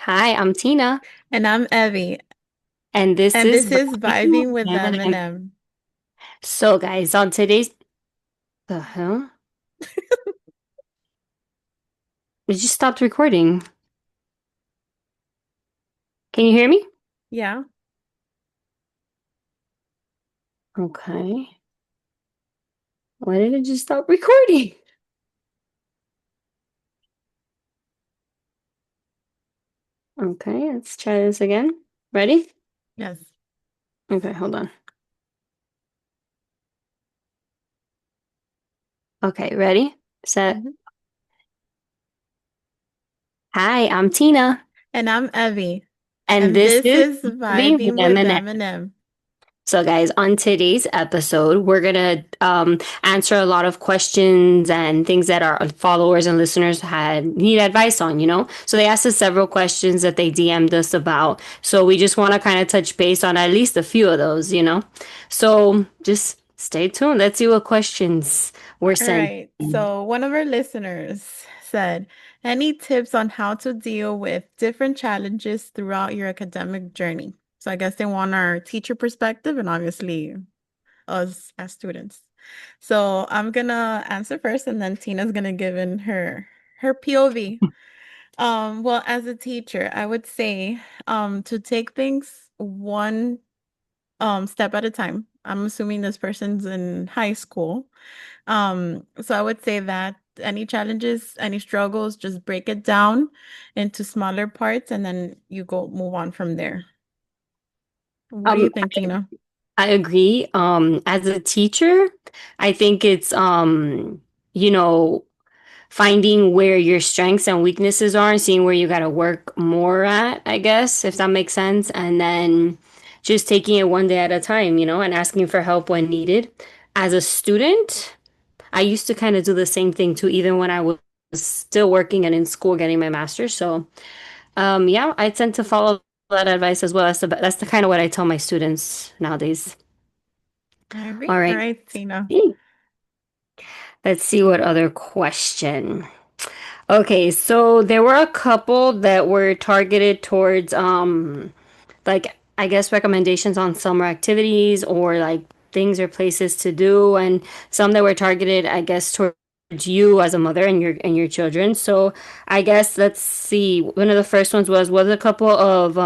Hi, I'm Tina, And I'm Evie, and this and is this is Vibing with Vibing with M&M. Eminem. So, guys, on today's the hell? We just stopped recording. Can you hear me? Yeah. Okay. Why did it just stop recording? Okay, let's try this again. Ready? Yes. Okay, hold on. Okay, ready? Set. Mhm. Hi, I'm Tina, And I'm Evie, and and this this is is Vibing with Vibing with M&M. Eminem. So, guys, on today's episode, we're gonna answer a lot of questions and things that our followers and listeners had need advice on. So they asked us several questions that they DM'd us about. So we just want to kind of touch base on at least a few of those. So just stay tuned. Let's see what questions were All sent. right. So one of our listeners said, any tips on how to deal with different challenges throughout your academic journey? So I guess they want our teacher perspective and obviously us as students. So I'm gonna answer first, and then Tina's gonna give in her POV. Well, as a teacher, I would say to take things one step at a time. I'm assuming this person's in high school. So I would say that any challenges, any struggles, just break it down into smaller parts and then you go move on from there. What do you Um, think, Tina? I agree. As a teacher, I think it's you know, finding where your strengths and weaknesses are and seeing where you got to work more at, I guess, if that makes sense. And then just taking it one day at a time, and asking for help when needed. As a student, I used to kind of do the same thing too, even when I was still working and in school getting my master's. So, yeah, I tend to follow that advice as well. That's the kind of what I tell my students nowadays. I agree. All All right. right, Tina. Let's see what other question. Okay, so there were a couple that were targeted towards like I guess recommendations on summer activities or like things or places to do, and some that were targeted I guess towards you as a mother and your children. So I guess let's see. One of the first ones was a couple of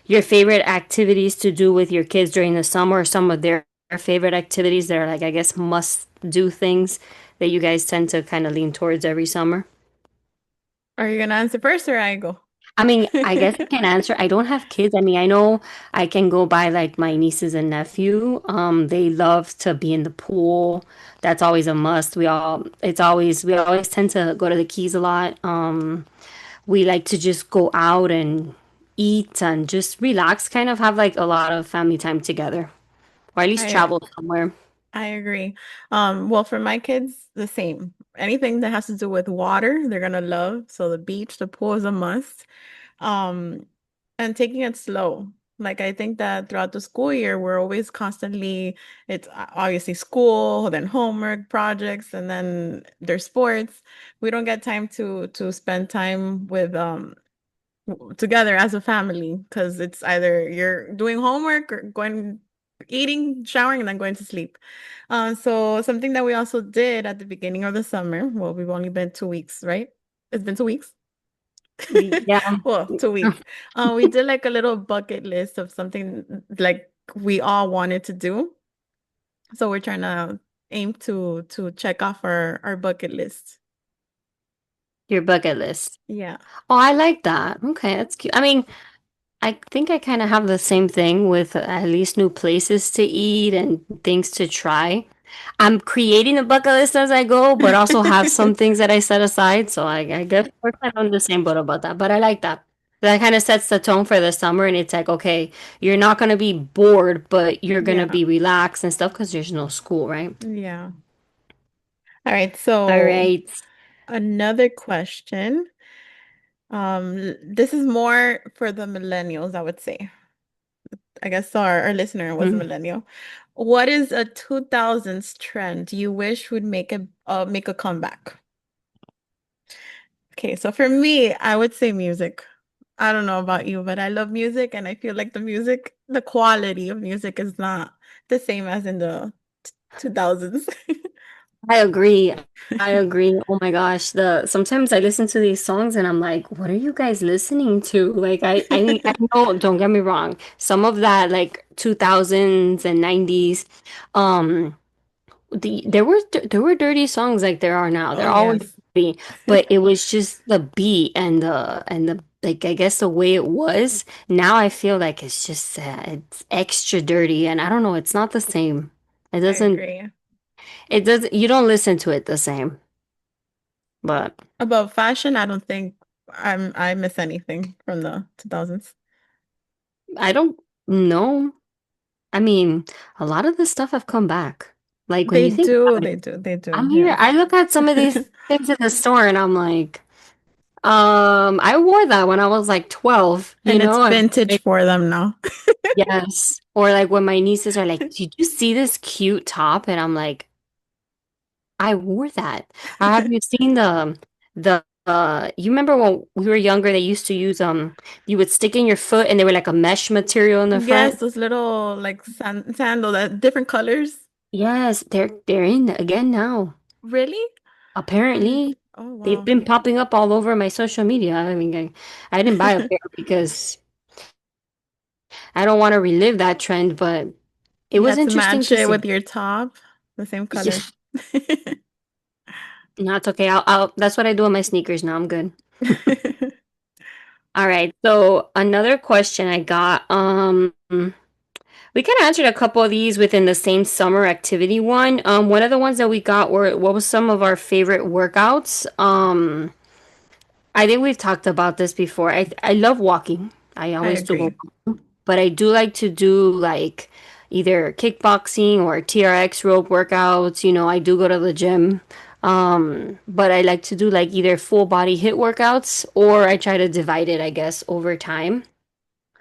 your favorite activities to do with your kids during the summer, or some of their favorite activities that are like I guess must do things that you guys tend to kind of lean towards every summer. Are you gonna answer first or I go? I mean, I guess I can answer. I don't have kids. I mean, I know I can go by like my nieces and nephew. They love to be in the pool. That's always a must. We always tend to go to the Keys a lot. We like to just go out and eat and just relax, kind of have like a lot of family time together, or at least I travel somewhere. I agree. Well, for my kids, the same. Anything that has to do with water, they're gonna love. So the beach, the pool is a must. Um, and taking it slow. Like I think that throughout the school year, we're always constantly, it's obviously school, then homework, projects, and then there's sports. We don't get time to spend time with together as a family because it's either you're doing homework or going eating, showering, and then going to sleep. So something that we also did at the beginning of the summer, well, we've only been 2 weeks, right? It's been 2 weeks. Yeah. Well, 2 weeks. We did like a little bucket list of something like we all wanted to do. So we're trying to aim to check off our bucket list. Your bucket list. Yeah. Oh, I like that. Okay, that's cute. I mean, I think I kind of have the same thing with at least new places to eat and things to try. I'm creating a bucket list as I go, but also have some things that I set aside. So I guess we're kind of on the same boat about that. But I like that. That kind of sets the tone for the summer. And it's like, okay, you're not going to be bored, but you're going to Yeah. be relaxed and stuff because there's no school, right? Yeah. All right. All So right. another question. This is more for the millennials, I would say. I guess our listener was a Mm. millennial. What is a 2000s trend you wish would make a comeback? Okay, so for me, I would say music. I don't know about you, but I love music and I feel like the quality of music is not the same as in the 2000s. I agree. I agree. Oh my gosh, the sometimes I listen to these songs and I'm like, what are you guys listening to? Like I know, don't get me wrong. Some of that like 2000s and 90s um there were dirty songs like there are now. Oh, They're always yes. dirty, but it was just the beat and the like I guess the way it was. Now I feel like it's just it's extra dirty and I don't know, it's not the same. It I doesn't agree. it does you don't listen to it the same. But About fashion, I don't think I miss anything from the 2000s. I don't know. I mean, a lot of this stuff have come back. Like when They you think do, about it, they do, I'm here. yes. I look at some of these things in the store and I'm like, I wore that when I was like 12, you And it's know? And vintage like, for them now. yes. Or like when my nieces are like, did you see this cute top? And I'm like, I wore that. Have you seen you remember when we were younger, they used to use you would stick in your foot and they were like a mesh material in the Yes, front? those little like sandal that different colors. Yes, they're in again now. Really? Apparently, Oh they've wow. been popping up all over my social media. I mean, I didn't buy a pair because I don't want to relive that trend, but it You was had to interesting match to it see. with your top, the same color. No, it's okay. That's what I do with my sneakers now. I'm good. All right. So another question I got, we kind of answered a couple of these within the same summer activity one. One of the ones that we got were what was some of our favorite workouts? I think we've talked about this before. I love walking. I I always do go, agree. but I do like to do like either kickboxing or TRX rope workouts. You know, I do go to the gym. But I like to do like either full body hit workouts or I try to divide it, I guess, over time.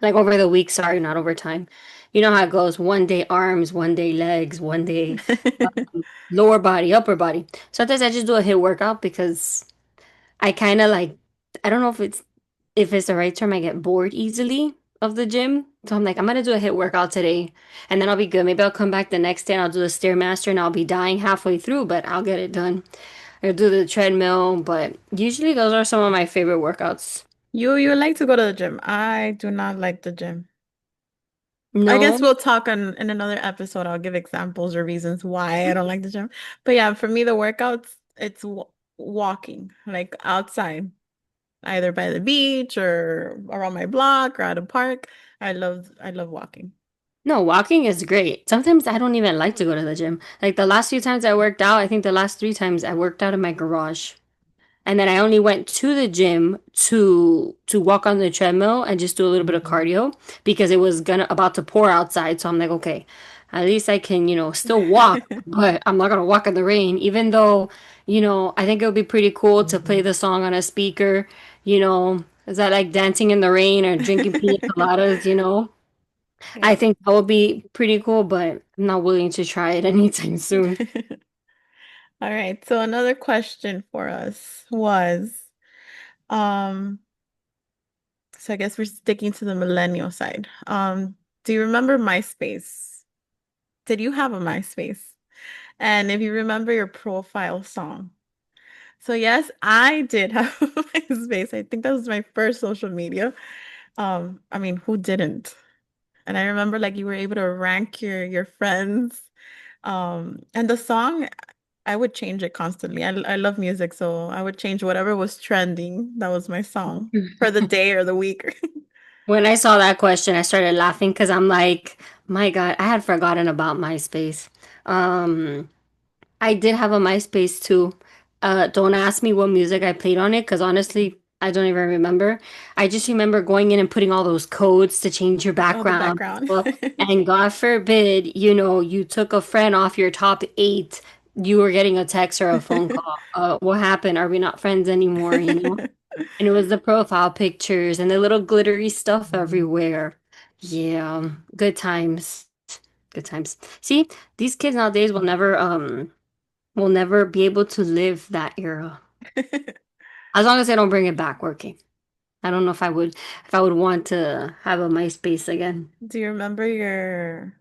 Like over the week, sorry, not over time. You know how it goes. One day arms, one day legs, one day lower body, upper body. Sometimes I just do a hit workout because I kind of like, I don't know if it's the right term, I get bored easily of the gym. So I'm like, I'm gonna do a hit workout today and then I'll be good. Maybe I'll come back the next day and I'll do the Stairmaster and I'll be dying halfway through, but I'll get it done. I'll do the treadmill, but usually those are some of my favorite workouts. You like to go to the gym. I do not like the gym. I guess No, we'll talk in another episode. I'll give examples or reasons why I don't like the gym. But yeah, for me, the workouts, it's w walking, like outside, either by the beach or around my block or at a park. I love walking. no, walking is great. Sometimes I don't even like to go to the gym. Like the last few times I worked out, I think the last 3 times I worked out in my garage. And then I only went to the gym to walk on the treadmill and just do a little bit of cardio because it was gonna about to pour outside. So I'm like, okay, at least I can, still walk, but I'm not gonna walk in the rain, even though, I think it would be pretty cool to play the song on a speaker, is that like dancing in the rain or drinking pina coladas? I Yeah. think that would be pretty cool, but I'm not willing to try it anytime soon. All right. So another question for us was, um, so I guess we're sticking to the millennial side. Do you remember MySpace? Did you have a MySpace? And if you remember your profile song. So yes, I did have a MySpace. I think that was my first social media. I mean, who didn't? And I remember like you were able to rank your friends. And the song, I would change it constantly. I love music, so I would change whatever was trending. That was my song for the day or the week. When I saw that question, I started laughing because I'm like, my God, I had forgotten about MySpace. Um, I did have a MySpace too. Don't ask me what music I played on it because honestly, I don't even remember. I just remember going in and putting all those codes to change your Oh, the background. background. Well, and God forbid, you took a friend off your top eight, you were getting a text or a phone call. What happened? Are we not friends anymore? And it was the profile pictures and the little glittery stuff everywhere. Yeah, good times. Good times. See, these kids nowadays will never be able to live that era. As long as they don't bring it back working. I don't know if I would want to have a MySpace again. Do you remember your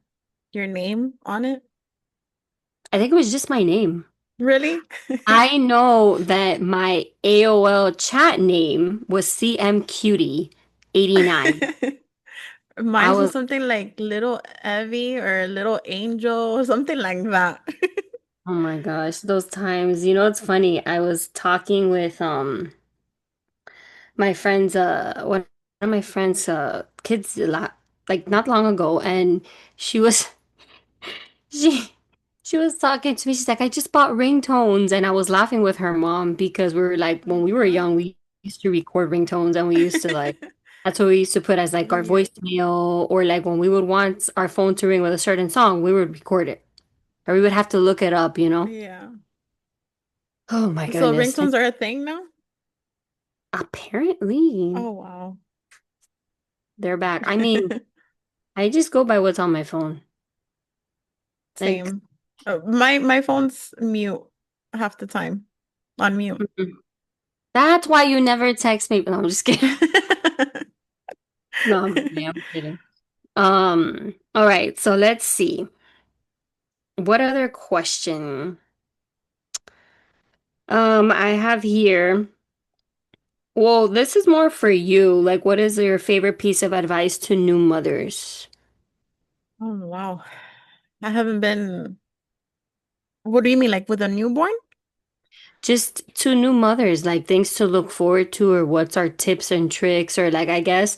name on it? I think it was just my name. Really? I know that my AOL chat name was CMCutie89. I Mine was was, something like Little Evie or Little Angel, something like that. oh my gosh, those times. You know, it's funny. I was talking with my friends, one of my friends' kids a lot, like not long ago, and she was she she was talking to me. She's like, I just bought ringtones, and I was laughing with her mom because we were like, when we were Uh-huh. young, we used to record ringtones, and we used to like, that's what we used to put as like our Yeah. voicemail, or like when we would want our phone to ring with a certain song, we would record it, or we would have to look it up, you know? Yeah. Oh my So goodness. ringtones are a thing now? Apparently, Oh wow. they're back. I mean, I just go by what's on my phone. Like, Same. My phone's mute half the time. On mute. mm-mm. That's why you never text me. No, I'm just kidding. No, I'm kidding. All right, so let's see. What other question? I have here. Well, this is more for you. Like, what is your favorite piece of advice to new mothers? Oh wow. I haven't been. What do you mean, like with a newborn? Just to new mothers, like things to look forward to, or what's our tips and tricks, or like I guess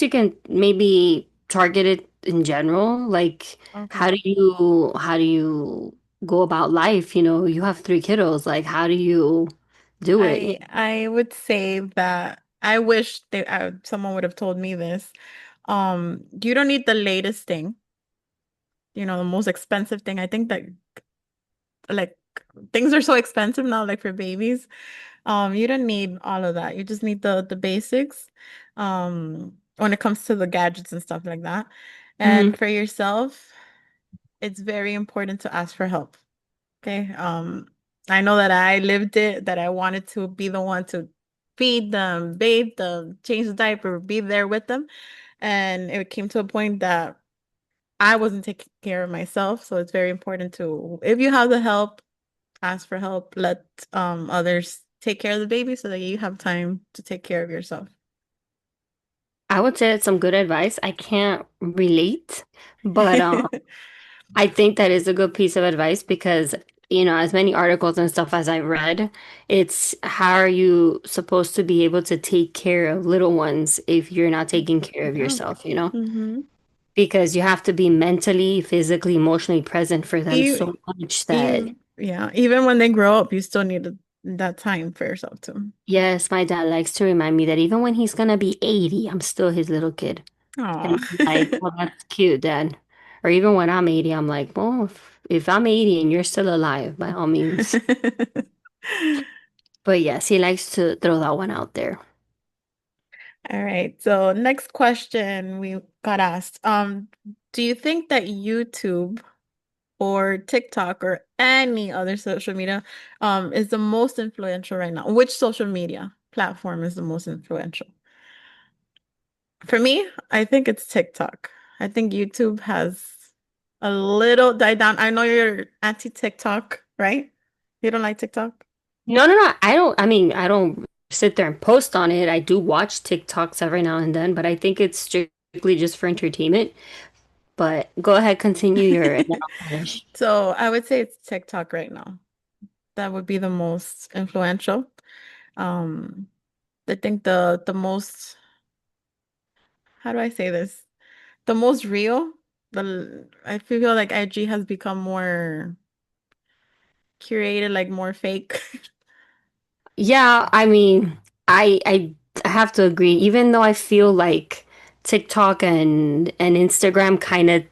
you can maybe target it in general. Like, Okay. how do you go about life? You know, you have three kiddos. Like, how do you do it? I would say that I wish someone would have told me this. You don't need the latest thing, the most expensive thing. I think that like things are so expensive now, like for babies. You don't need all of that. You just need the basics, when it comes to the gadgets and stuff like that. Mhm. And for yourself, it's very important to ask for help. Okay. I know that I lived it, that I wanted to be the one to feed them, bathe them, change the diaper, be there with them. And it came to a point that I wasn't taking care of myself. So it's very important to, if you have the help, ask for help, let others take care of the baby so that you have time to take care of yourself. I would say it's some good advice. I can't relate, but I think that is a good piece of advice because, you know, as many articles and stuff as I read, it's how are you supposed to be able to take care of little ones if you're not taking care of Yeah. yourself, you know? Mm-hmm. Because you have to be mentally, physically, emotionally present for them You, so much that, yeah, even when they grow up, you still need that time for yourself too. yes, my dad likes to remind me that even when he's gonna be 80, I'm still his little kid. Oh. And I'm like, well, that's cute, Dad. Or even when I'm 80, I'm like, well, if I'm 80 and you're still alive, by all means. But yes, he likes to throw that one out there. All right. So next question we got asked. Do you think that YouTube or TikTok or any other social media is the most influential right now? Which social media platform is the most influential? For me, I think it's TikTok. I think YouTube has a little died down. I know you're anti-TikTok, right? You don't like TikTok? No, no, no. I don't sit there and post on it. I do watch TikToks every now and then, but I think it's strictly just for entertainment. But go ahead, continue your, and then I'll finish. So I would say it's TikTok right now. That would be the most influential. Um, I think the most, how do I say this? The most real. I feel like IG has become more curated, like more fake. Yeah, I mean, I have to agree. Even though I feel like TikTok and Instagram kind of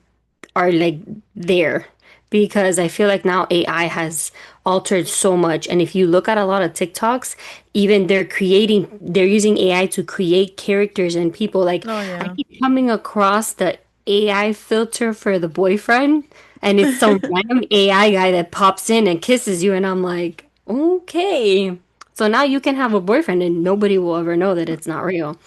are like there because I feel like now AI has altered so much. And if you look at a lot of TikToks, even they're using AI to create characters and people. Like Oh I yeah. keep coming across the AI filter for the boyfriend, and it's some random AI guy that pops in and kisses you, and I'm like, okay. So now you can have a boyfriend and nobody will ever know that it's not real.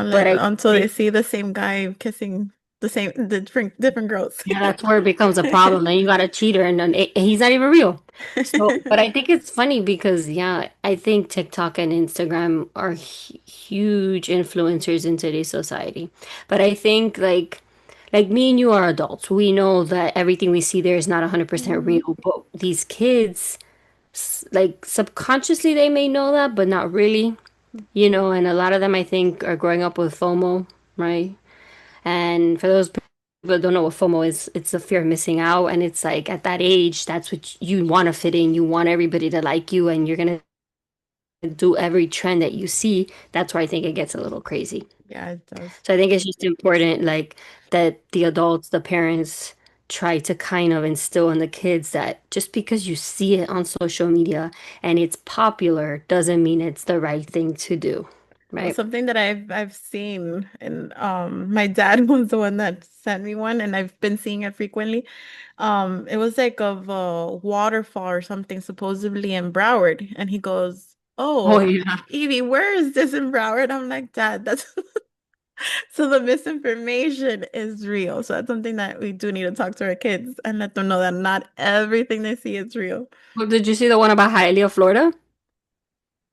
But Unless I until they think see the same guy kissing the different girls. yeah, that's where it becomes a problem. And you got a cheater and then he's not even real. So, but I think it's funny because yeah, I think TikTok and Instagram are huge influencers in today's society. But I think like me and you are adults. We know that everything we see there is not 100% Hmm. real. But these kids, like subconsciously they may know that, but not really, you know, and a lot of them I think are growing up with FOMO, right? And for those people that don't know what FOMO is, it's the fear of missing out. And it's like at that age, that's what you want to fit in. You want everybody to like you, and you're gonna do every trend that you see. That's where I think it gets a little crazy. Yeah, it does. So I think it's just important, like that the adults, the parents, try to kind of instill in the kids that just because you see it on social media and it's popular doesn't mean it's the right thing to do, Well, right? something that I've seen, and my dad was the one that sent me one, and I've been seeing it frequently. It was like of a waterfall or something supposedly in Broward, and he goes, Oh "Oh, yeah. Evie, where is this in Broward?" I'm like, "Dad, that's." So the misinformation is real. So that's something that we do need to talk to our kids and let them know that not everything they see is real. Well, did you see the one about Hialeah, Florida?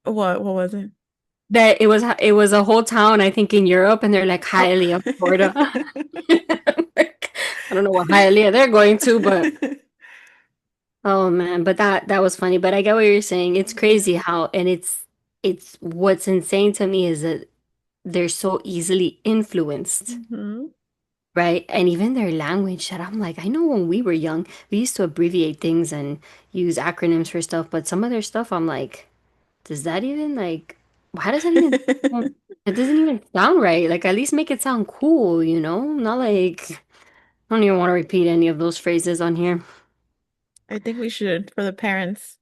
What was it? That it was a whole town, I think, in Europe, and they're like Oh. Hialeah, Florida. Like, I don't know what Hialeah they're going to, but oh man, but that was funny. But I get what you're saying. It's Yeah. crazy how, and it's what's insane to me is that they're so easily influenced, Hmm. right? And even their language that I'm like, I know when we were young, we used to abbreviate things and use acronyms for stuff, but some of their stuff I'm like, does that even like, how does that even, it doesn't even sound right. Like at least make it sound cool, you know? Not like, I don't even want to repeat any of those phrases on here. I think we should for the parents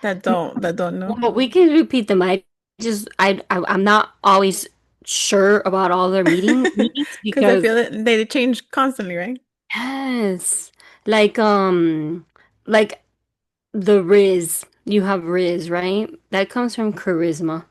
that don't know. Well, we can repeat them. I'm not always sure about all their meanings Because I because feel that they change constantly, right? yes, like like the Riz. You have Riz, right? That comes from charisma,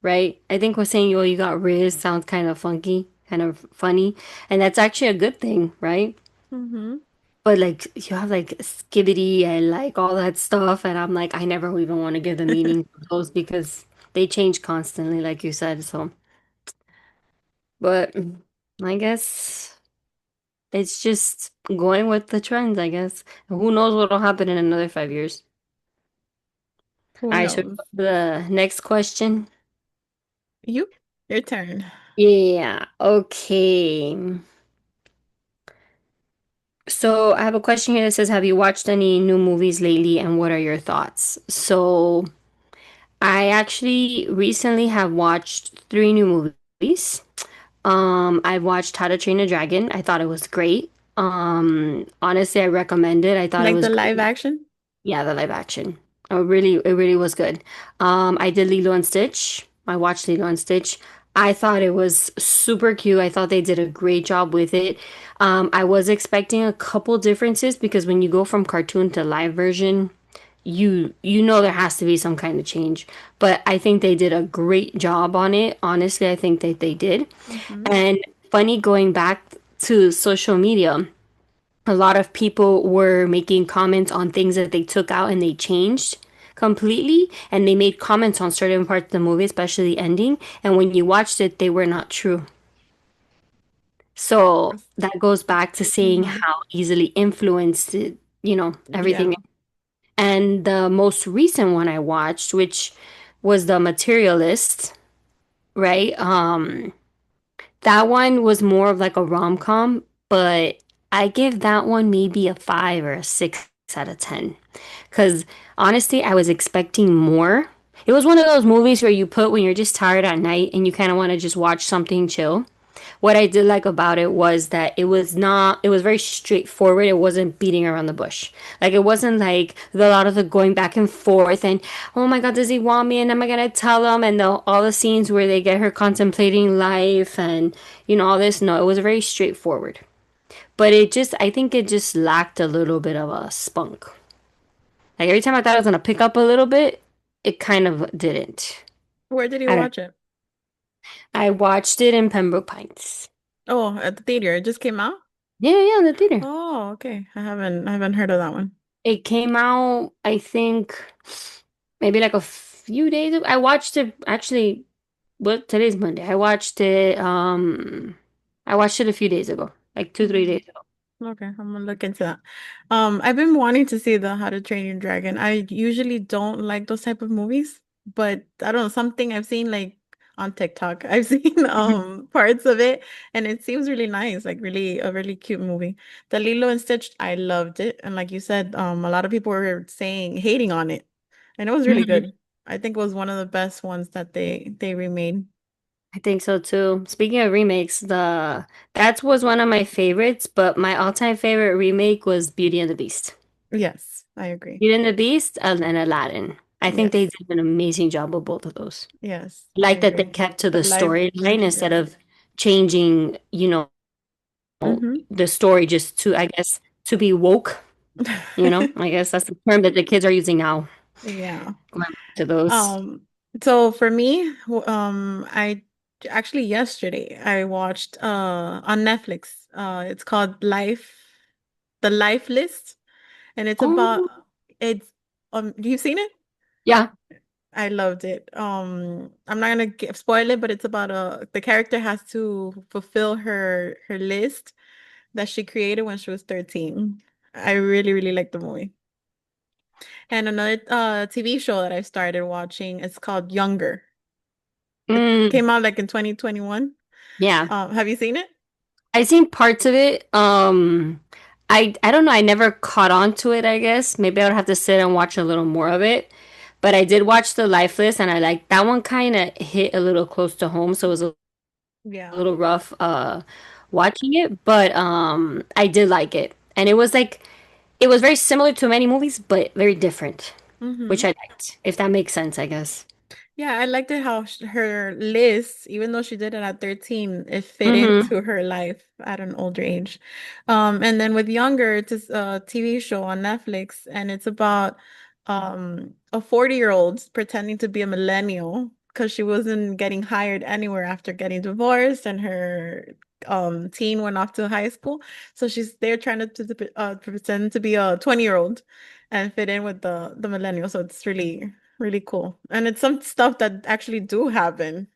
right? I think we're saying, oh, you got Riz sounds kind of funky, kind of funny, and that's actually a good thing, right? Hmm. But like you have like skibbity and like all that stuff, and I'm like, I never even want to give the meaning of those because they change constantly, like you said. So, but I guess it's just going with the trends, I guess. Who knows what'll happen in another 5 years? Who All right, so knows? the next question. You, your turn. Yeah, okay. So I have a question here that says, have you watched any new movies lately and what are your thoughts? So I actually recently have watched three new movies. I've watched How to Train a Dragon. I thought it was great. Honestly, I recommend it. I thought it Like the was live great. action? Yeah, the live action. It really was good. I did Lilo and Stitch. I watched Lilo and Stitch. I thought it was super cute. I thought they did a great job with it. I was expecting a couple differences because when you go from cartoon to live version, you know there has to be some kind of change. But I think they did a great job on it. Honestly, I think that they did. Hmm. And funny going back to social media, a lot of people were making comments on things that they took out and they changed completely. And they made comments on certain parts of the movie, especially the ending. And when you watched it, they were not true. So that goes back to saying Hmm. how easily influenced it, you know, Yeah. everything. And the most recent one I watched, which was The Materialist, right? That one was more of like a rom-com, but I give that one maybe a 5 or a 6 out of 10. Because honestly, I was expecting more. It was one of those movies where you put when you're just tired at night and you kind of want to just watch something chill. What I did like about it was that it was very straightforward. It wasn't beating around the bush. Like it wasn't like a lot of the going back and forth and, oh my God, does he want me? And am I gonna tell him? And all the scenes where they get her contemplating life and, you know, all this. No, it was very straightforward. But I think it just lacked a little bit of a spunk. Like every time I thought I was gonna pick up a little bit, it kind of didn't. Where did you I don't. watch it? I watched it in Pembroke Pines. Oh, at the theater. It just came out? Yeah, yeah, in the theater. Oh, okay. I haven't heard of that one. It came out, I think, maybe like a few days ago. I watched it actually. What today's Monday. I watched it a few days ago, like 2, 3 days ago. Okay, I'm gonna look into that. I've been wanting to see the How to Train Your Dragon. I usually don't like those type of movies, but I don't know, something I've seen like on TikTok. I've seen Mhm. parts of it and it seems really nice, like really a really cute movie. The Lilo and Stitch, I loved it. And like you said, a lot of people were saying hating on it. And it was really Mhm. good. I think it was one of the best ones that they remade. I think so too. Speaking of remakes, the that was one of my favorites, but my all-time favorite remake was Beauty and the Beast. Yes, I agree. Beauty and the Beast and Aladdin. I think they Yes. did an amazing job of both of those. Yes, I I like that they agree. kept to The the live storyline action. instead of changing, Mm-hmm. the story just to, I guess, to be woke, I guess that's the term that the kids are using now. Yeah. Going back to those. Um, so for me, I actually yesterday I watched on Netflix. It's called The Life List, and it's about Oh, it's you've seen it? yeah. I loved it. I'm not gonna spoil it, but it's about the character has to fulfill her list that she created when she was 13. I really, really like the movie. And another TV show that I started watching is called Younger. It Mm, came out like in 2021. yeah. Have you seen it? I seen parts of it. I don't know. I never caught on to it, I guess. Maybe I would have to sit and watch a little more of it. But I did watch the Lifeless, and I like that one kind of hit a little close to home, so it was a Yeah. little rough watching it, but I did like it. And it was very similar to many movies, but very different, which Mm-hmm. I liked, if that makes sense, I guess. Yeah, I liked it how her list, even though she did it at 13, it fit Mm-hmm. into her life at an older age. And then with Younger, it's a TV show on Netflix, and it's about a 40-year-old pretending to be a millennial because she wasn't getting hired anywhere after getting divorced, and her teen went off to high school. So she's there trying to pretend to be a 20-year-old and fit in with the millennial. So it's really really cool. And it's some stuff that actually do happen.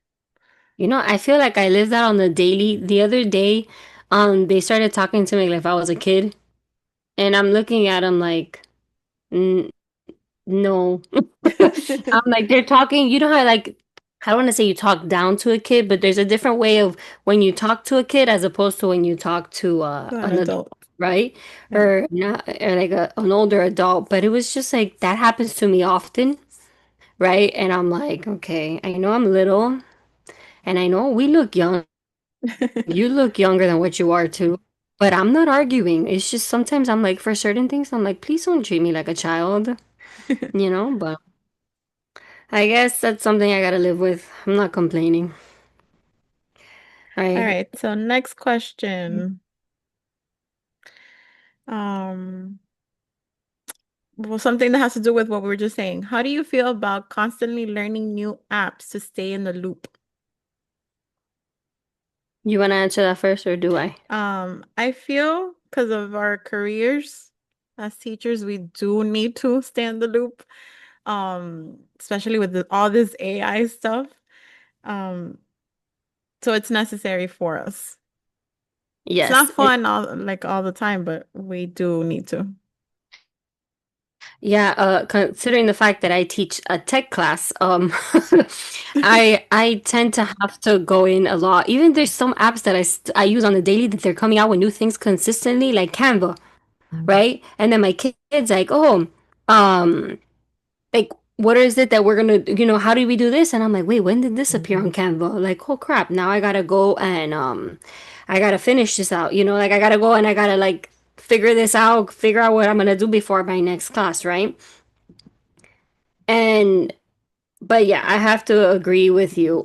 I feel like I live that on the daily. The other day, they started talking to me like if I was a kid, and I'm looking at them like, no. I'm like, they're talking, how like, I don't want to say you talk down to a kid, but there's a different way of when you talk to a kid as opposed to when you talk to An an adult, adult. right? Yeah. Or not, or like an older adult. But it was just like that happens to me often, right? And I'm like, okay, I know I'm little, and I know we look young. You look younger than what you are too. But I'm not arguing. It's just sometimes I'm like, for certain things, I'm like, please don't treat me like a child. But I guess that's something I gotta live with. I'm not complaining. All I right. So next question. Um, well, something that has to do with what we were just saying. How do you feel about constantly learning new apps to stay in the loop? You wanna answer that first or do I? I feel because of our careers as teachers, we do need to stay in the loop. Especially with all this AI stuff. Um, so it's necessary for us. It's not Yes. fun all the time, but we do need to. Yeah, considering the fact that I teach a tech class, I tend to have to go in a lot. Even there's some apps that I use on the daily that they're coming out with new things consistently, like Canva, right? And then my kids like, oh, um, like what is it that we're gonna, how do we do this? And I'm like, wait, when did this appear on Canva? Like, oh crap, now I gotta go and I gotta finish this out, like I gotta go and I gotta like figure out what I'm gonna do before my next class, right? And but yeah, I have to agree with you.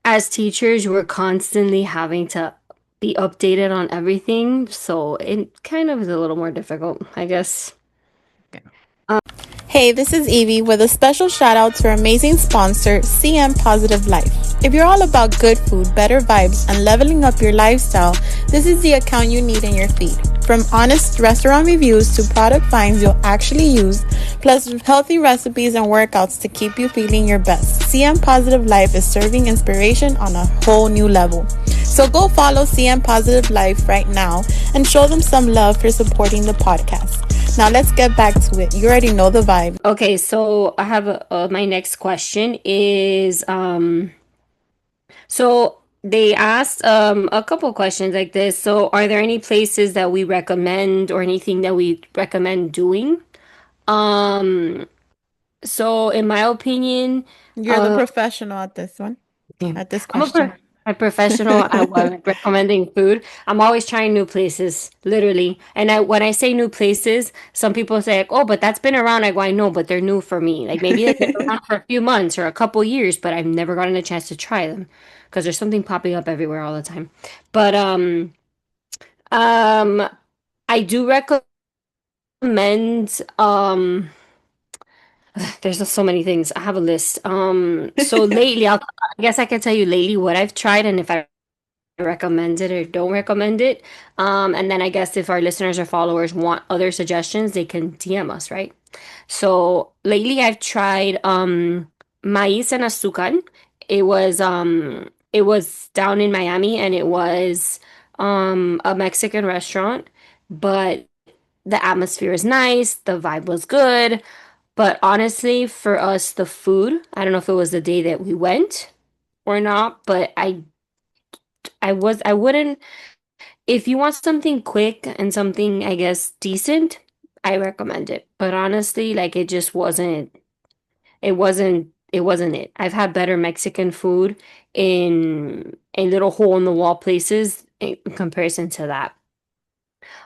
As teachers, we're constantly having to be updated on everything, so it kind of is a little more difficult, I guess. Okay. Hey, this is Evie with a special shout out to our amazing sponsor, CM Positive Life. If you're all about good food, better vibes, and leveling up your lifestyle, this is the account you need in your feed. From honest restaurant reviews to product finds you'll actually use, plus healthy recipes and workouts to keep you feeling your best. CM Positive Life is serving inspiration on a whole new level. So go follow CM Positive Life right now and show them some love for supporting the podcast. Now let's get back to it. You already know the vibe. Okay, so I have my next question is so they asked a couple questions like this. So are there any places that we recommend or anything that we recommend doing? Um so in my opinion, You're the uh professional at this one, yeah. at this I'm question. a professional at what, recommending food. I'm always trying new places, literally. And when I say new places, some people say, like, "Oh, but that's been around." I go, "I know, but they're new for me. Like maybe they've been around for a few months or a couple years, but I've never gotten a chance to try them because there's something popping up everywhere all the time." But um, I do recommend there's just so many things. I have a list. So lately, I guess I can tell you lately what I've tried and if I recommend it or don't recommend it. And then I guess if our listeners or followers want other suggestions, they can DM us, right? So lately I've tried maíz en azúcar. It was down in Miami and it was a Mexican restaurant, but the atmosphere is nice, the vibe was good. But honestly, for us, the food, I don't know if it was the day that we went or not, but I wouldn't if you want something quick and something, I guess, decent, I recommend it. But honestly, like it wasn't it. I've had better Mexican food in a little hole in the wall places in comparison to that.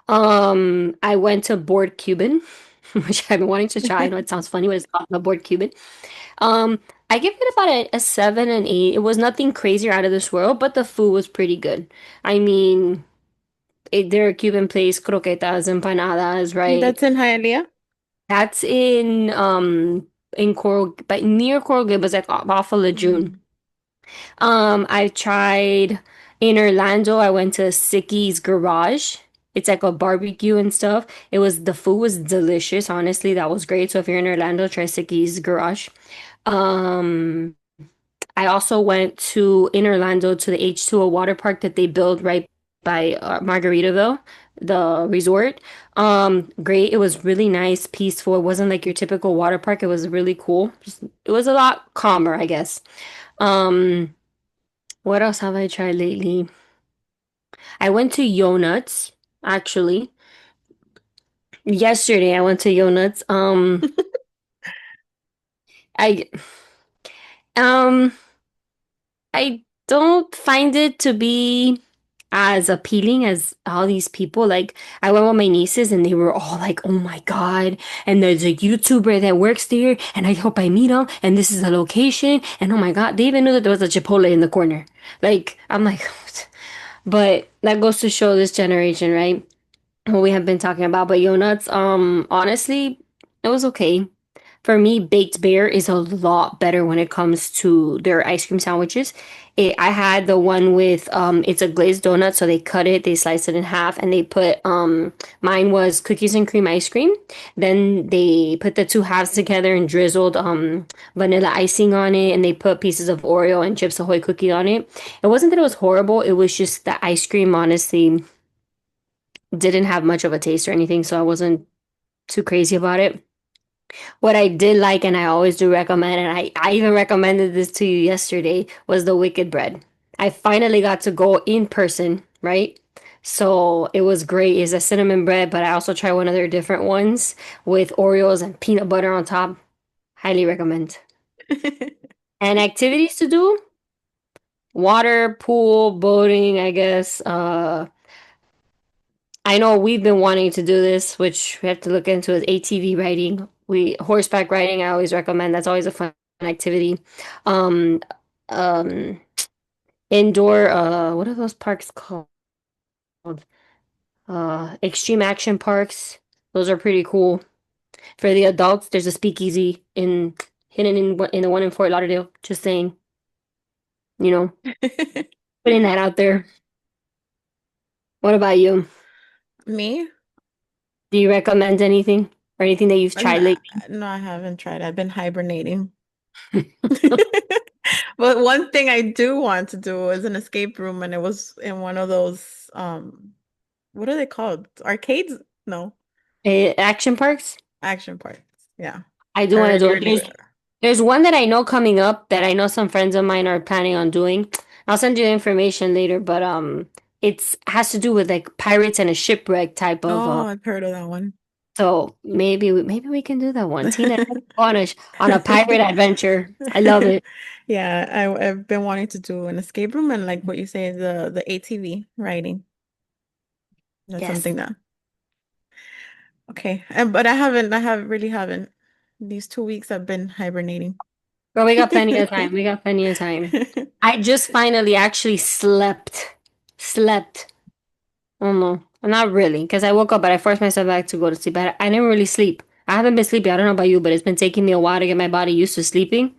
I went to Board Cuban, which I've been wanting to try. I know it sounds funny, but it's called the Board Cuban. Um, I give it about a 7 and 8. It was nothing crazy or out of this world, but the food was pretty good. I mean, there are Cuban place, croquetas, empanadas, right? That's in Hialeah. That's in Coral, but near Coral Gables, like off of Lejeune. Mm. I tried in Orlando. I went to Sicky's Garage. It's like a barbecue and stuff. The food was delicious. Honestly, that was great. So if you're in Orlando, try Sicky's Garage. Um, I also went to in Orlando to the H2O water park that they built right by Margaritaville, the resort. Great. It was really nice, peaceful. It wasn't like your typical water park. It was really cool. It was a lot calmer, I guess. Um, what else have I tried lately? I went to Yo Nuts, actually. Yesterday I went to Yo Nuts. I um I don't find it to be as appealing as all these people. Like, I went with my nieces and they were all like, "Oh my God." And there's a YouTuber that works there and I hope I meet him. And this is the location. And oh my God, they even knew that there was a Chipotle in the corner. Like, I'm like, but that goes to show this generation, right? What we have been talking about. But Yo Nuts, honestly, it was okay. For me, Baked Bear is a lot better when it comes to their ice cream sandwiches. I had the one with it's a glazed donut, so they cut it, they slice it in half, and they put mine was cookies and cream ice cream. Then they put the two halves together and drizzled vanilla icing on it, and they put pieces of Oreo and Chips Ahoy cookie on it. It wasn't that it was horrible, it was just the ice cream honestly didn't have much of a taste or anything, so I wasn't too crazy about it. What I did like, and I always do recommend, and I even recommended this to you yesterday, was the Wicked Bread. I finally got to go in person, right? So it was great. It's a cinnamon bread, but I also tried one of their different ones with Oreos and peanut butter on top. Highly recommend. And activities to do? Water, pool, boating, I guess. I know we've been wanting to do this, which we have to look into is ATV riding. Horseback riding, I always recommend. That's always a fun activity. Um, um, Indoor, what are those parks called? Extreme action parks. Those are pretty cool. For the adults, there's a speakeasy in hidden in the one in Fort Lauderdale. Just saying, you know, putting that out there. What about you? Me? Do you recommend anything or anything that you've tried No, lately? no, I haven't tried. I've been hibernating. But one thing I do want to do is an escape room, and it was in one of those what are they called? Arcades? No, Action parks? action parks. Yeah. I do I want to do really, it. really There's one that I know coming up that I know some friends of mine are planning on doing. I'll send you the information later, but it's has to do with like pirates and a shipwreck type of Oh, I've heard of that one. so maybe we can do that one. Tina and I can go on a pirate adventure. I love it. Yeah, I've been wanting to do an escape room and like what you say, the ATV riding. That's Yes. something that okay. But I really haven't. These 2 weeks I've been hibernating. Girl, we got plenty of time. We got plenty of time. I just finally actually slept. Slept. Oh no, not really, because I woke up, but I forced myself back to go to sleep. I didn't really sleep. I haven't been sleeping. I don't know about you, but it's been taking me a while to get my body used to sleeping.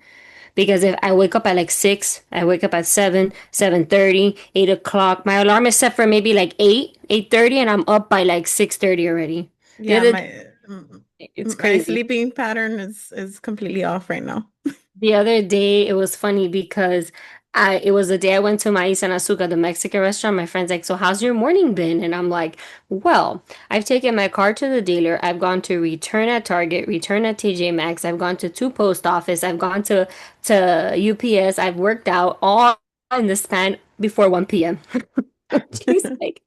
Because if I wake up at like 6, I wake up at 7, 7:30, 8 o'clock. My alarm is set for maybe like 8, 8:30, and I'm up by like 6:30 already. The Yeah, other day, it's my crazy. sleeping pattern is completely off right now. The other day, it was funny because it was the day I went to Maíz and Azúcar, the Mexican restaurant. My friend's like, "So how's your morning been?" And I'm like, "Well, I've taken my car to the dealer. I've gone to return at Target, return at TJ Maxx. I've gone to two post office. I've gone to UPS. I've worked out all in the span before 1 p.m." She's like,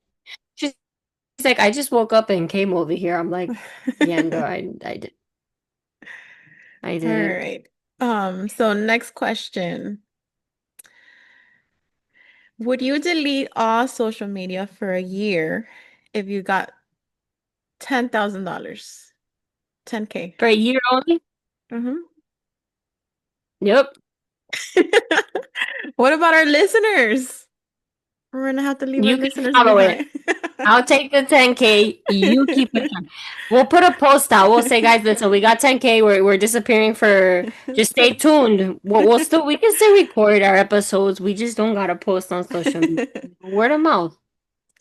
she's like, "I just woke up and came over here." I'm like, "Yeah, no, I All didn't." right. So next question. Would you delete all social media for a year if you got $10,000? 10K. For a year only? Mm-hmm. Yep. What about our listeners? We're gonna have to leave our You can listeners follow it. behind. I'll take the 10K. You keep it. We'll put a post out. We'll say, guys, listen, we got 10K. We're disappearing for. Just stay tuned. We'll still we can still record our episodes. We just don't gotta post on social media. Word of mouth.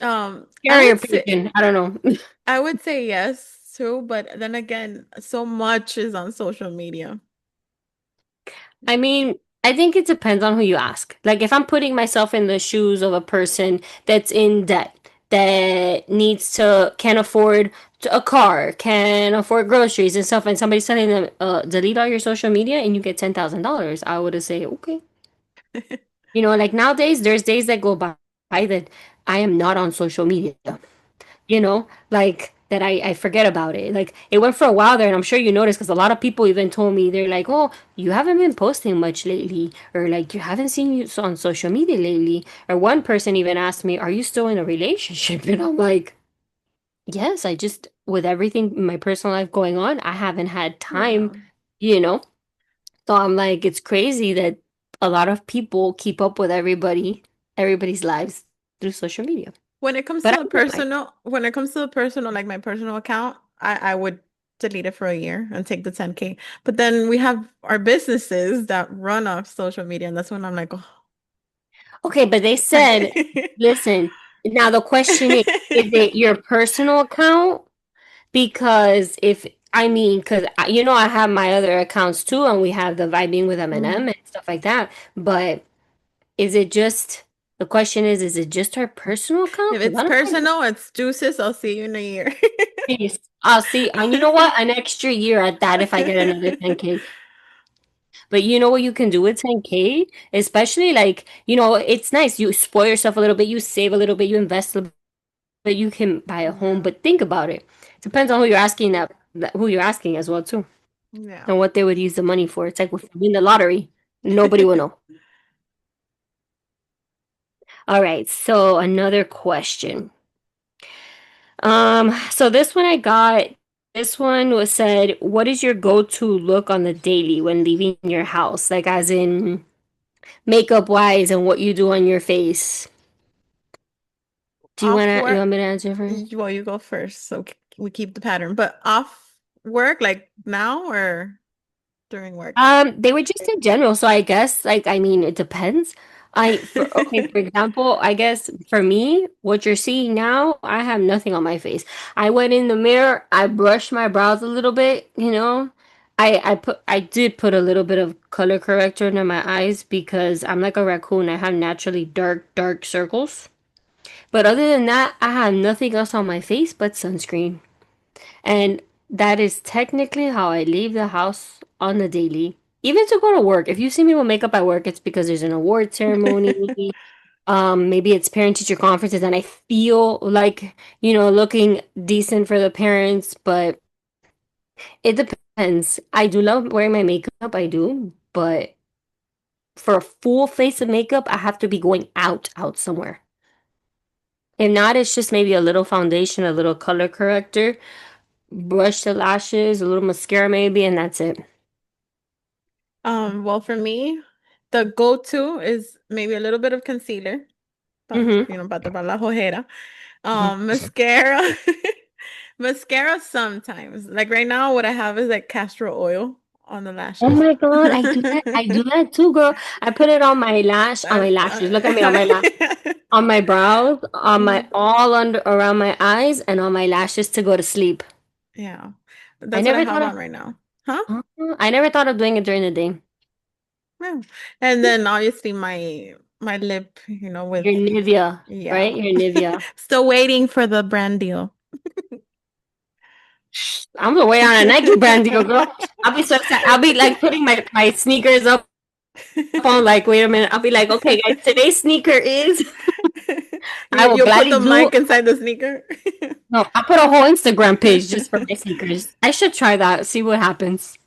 I Carrier would say pigeon. I don't know. I would say yes too, but then again, so much is on social media. I mean, I think it depends on who you ask. Like, if I'm putting myself in the shoes of a person that's in debt, that can't afford a car, can afford groceries and stuff, and somebody's telling them, delete all your social media and you get $10,000, I would say, okay. Like nowadays, there's days that go by that I am not on social media. Like that I forget about it. Like it went for a while there, and I'm sure you noticed because a lot of people even told me they're like, "Oh, you haven't been posting much lately," or like you haven't seen you on social media lately. Or one person even asked me, "Are you still in a relationship?" And I'm like, "Yes, I just with everything in my personal life going on, I haven't had time, Yeah. you know." So I'm like, it's crazy that a lot of people keep up with everybody's lives through social media. But I don't mind. When it comes to the personal, like my personal account, I would delete it for a year and take the 10K. But then we have our businesses that run off social media, and that's when I'm like, oh, Okay, but they said, listen, now the question is it your personal account? Because because I have my other accounts too, and we have the vibing with Mm. M&M and stuff like that. But is it just, the question is it just her personal account? If Because it's I don't know. personal, it's juices. I'll see you in a year. Please. I'll see, and you know what? An extra year at that if I get another 10K. But you know what you can do with 10K? Especially like, it's nice. You spoil yourself a little bit, you save a little bit, you invest a but you can buy a home. Yeah. But think about it. Depends on who you're asking who you're asking as well too, Yeah. and what they would use the money for. It's like if you win the lottery, nobody will know. All right, so another question. So this one I got. This one was said, "What is your go-to look on the daily when leaving your house? Like as in makeup wise and what you do on your face." Do you Off wanna you work. want me to answer first? Well, you go first, so we keep the pattern. But off. work, like now or during work? They were just in general, so I guess like I mean it depends. For example, I guess for me, what you're seeing now, I have nothing on my face. I went in the mirror, I brushed my brows a little bit, you know. I did put a little bit of color corrector under my eyes because I'm like a raccoon. I have naturally dark circles. But other than that, I have nothing else on my face but sunscreen. And that is technically how I leave the house on the daily. Even to go to work. If you see me with makeup at work, it's because there's an award ceremony. Maybe it's parent teacher conferences and I feel like, looking decent for the parents, but it depends. I do love wearing my makeup, I do, but for a full face of makeup, I have to be going out somewhere. If not, it's just maybe a little foundation, a little color corrector, brush the lashes, a little mascara maybe, and that's it. Well, for me, the go-to is maybe a little bit of concealer, Mm-hmm. para tapar la ojera. Mascara. Mascara sometimes. Like right now, what I have is like castor oil on the Oh lashes. my God, I do that. I do that too, girl. I put it on my That's lashes. Look at me on my lash, on my brows, on my Mm, all under around my eyes, and on my lashes to go to sleep. yeah. I That's what I never have thought of, on right now. Huh? uh, I never thought of doing it during the day. Yeah. And then obviously my lip, with Your Nivea, right? yeah. Your Nivea. Still waiting for the brand deal. I'm gonna wait on a Nike brand deal, girl. I'll be so excited. I'll be like putting my sneakers up on like, wait a minute. I'll be like, okay, guys, today's sneaker is. I will You'll put gladly the do. mic inside the sneaker. No, I put a whole Instagram page just for my sneakers. I should try that, see what happens.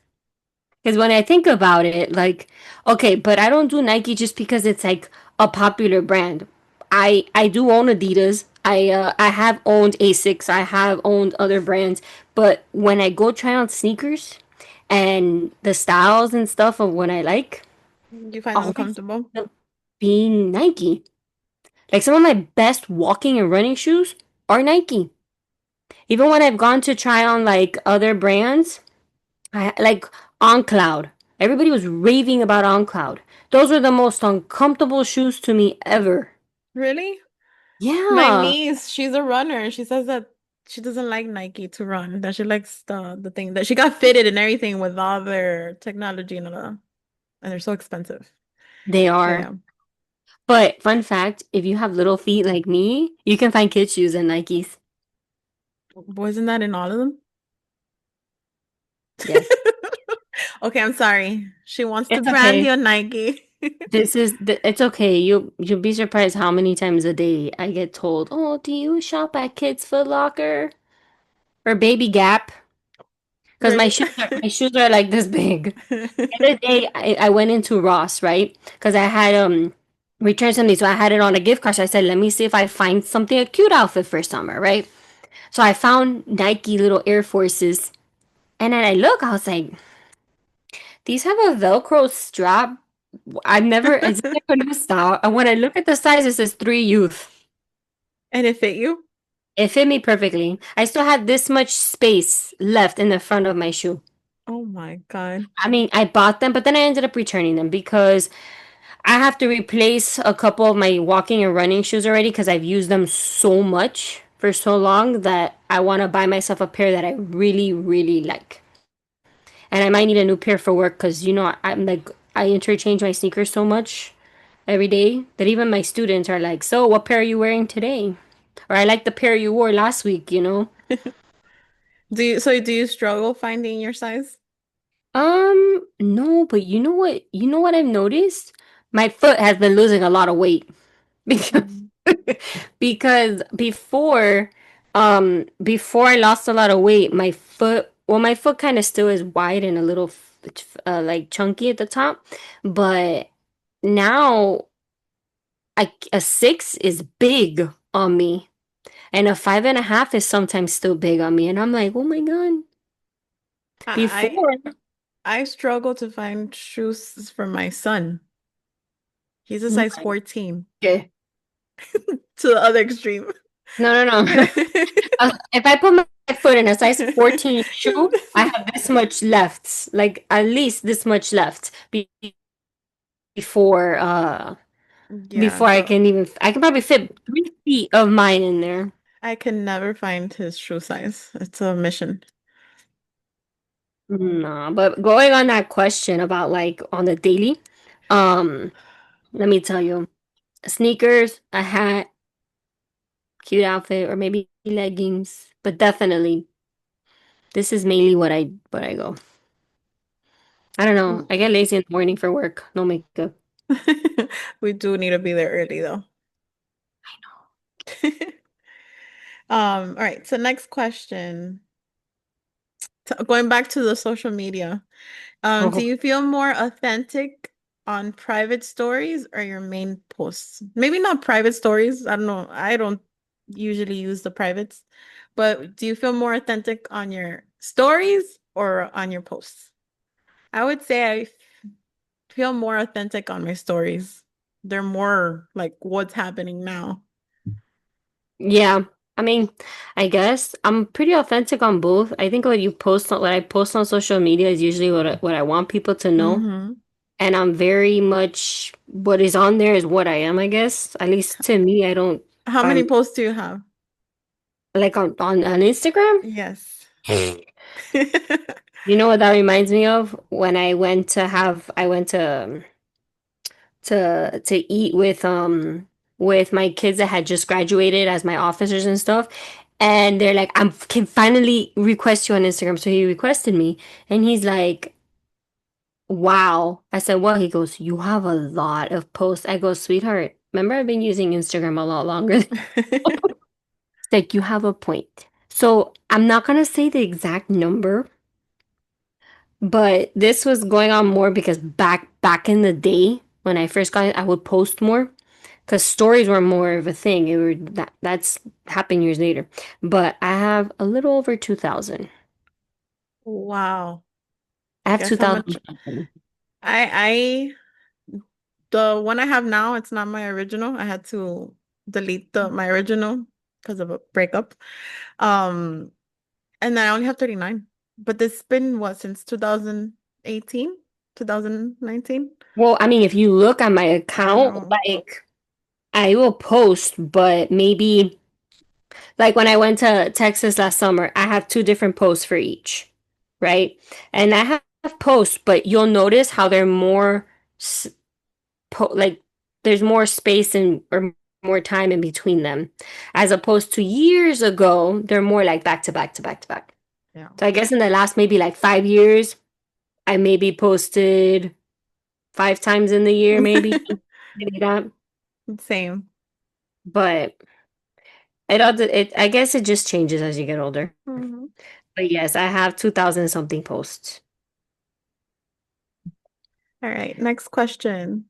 Because when I think about it, like, okay, but I don't do Nike just because it's like a popular brand. I do own Adidas. I have owned Asics. I have owned other brands. But when I go try on sneakers and the styles and stuff of what I like, You find them always comfortable? end up being Nike. Like some of my best walking and running shoes are Nike. Even when I've gone to try on like other brands, I like On Cloud. Everybody was raving about On Cloud. Those were the most uncomfortable shoes to me ever. Really? My Yeah, niece, she's a runner. She says that she doesn't like Nike to run, that she likes the thing that she got fitted and everything with all their technology and they're so expensive. they So are. yeah. But fun fact, if you have little feet like me, you can find kid shoes in Nikes. Wasn't that in all of them? Yes. Okay, I'm sorry. She wants to It's brand okay. you a Nike. It's okay. You'll be surprised how many times a day I get told, "Oh, do you shop at Kids Foot Locker or Baby Gap?" Because Really? my shoes are like this big. The other day I went into Ross, right? Because I had returned something, so I had it on a gift card. So I said, let me see if I find something a cute outfit for summer, right? So I found Nike little Air Forces, and then I look, I was like, these have a Velcro strap. I've never, is this like a new style? And when I look at the size, it says three youth. And it fit you? It fit me perfectly. I still had this much space left in the front of my shoe. Oh my God. I mean, I bought them, but then I ended up returning them because I have to replace a couple of my walking and running shoes already because I've used them so much for so long that I want to buy myself a pair that I really, really like. And I might need a new pair for work because, I'm like, I interchange my sneakers so much every day that even my students are like, so what pair are you wearing today? Or I like the pair you wore last week? Do you struggle finding your size? No, but you know what I've noticed? My foot has been losing a lot of weight. because Mm. because before I lost a lot of weight, my foot kind of still is wide and a little like chunky at the top, but now a six is big on me, and a five and a half is sometimes still big on me, and I'm like, oh my God. I Before, I struggle to find shoes for my son. He's a size 14 okay. to the other extreme. No, no, no. If I put my foot in a size 14 shoe, I have this much left, like at least this much left before Yeah, before I so can even I can probably fit 3 feet of mine in there. I can never find his shoe size. It's a mission. Nah, but going on that question about like on the daily, um, let me tell you, sneakers, a hat, cute outfit, or maybe leggings, but definitely this is mainly what I go. I don't know. I get lazy in the morning for work. No makeup. We do need to be there early though. All right, so next question. Going back to the social media, do Oh, you feel more authentic on private stories or your main posts? Maybe not private stories. I don't know. I don't usually use the privates, but do you feel more authentic on your stories or on your posts? I would say I feel more authentic on my stories. They're more like what's happening now. yeah. I mean, I guess I'm pretty authentic on both. I think what I post on social media is usually what I want people to know. Hmm. And I'm very much what is on there is what I am, I guess. At least to me, I don't How many posts do you have? like on Instagram. Yes. You know what that reminds me of? When I went to eat with my kids that had just graduated as my officers and stuff. And they're like, I can finally request you on Instagram. So he requested me and he's like, wow. I said, well, he goes, you have a lot of posts. I go, sweetheart, remember I've been using Instagram a lot longer. He's like, you have a point. So I'm not gonna say the exact number, but this was going on more because back in the day when I first got it, I would post more because stories were more of a thing. That's happened years later. But I have a little over 2,000. Wow. I have Guess how much 2,000. I the one I have now, it's not my original. I had to delete the my original because of a breakup. Um, and then I only have 39. But this been what since 2018, 2019? Well, I mean, if you look at my I account, know. like I will post, but maybe like when I went to Texas last summer, I have 2 different posts for each, right? And I have posts, but you'll notice how they're more like there's more space and or more time in between them, as opposed to years ago, they're more like back to back to back to back. Yeah. So I guess in the last maybe like 5 years, I maybe posted 5 times in the year, maybe that. Same. But it I guess it just changes as you get older. Mhm. But yes, I have 2,000 something posts. All right, next question.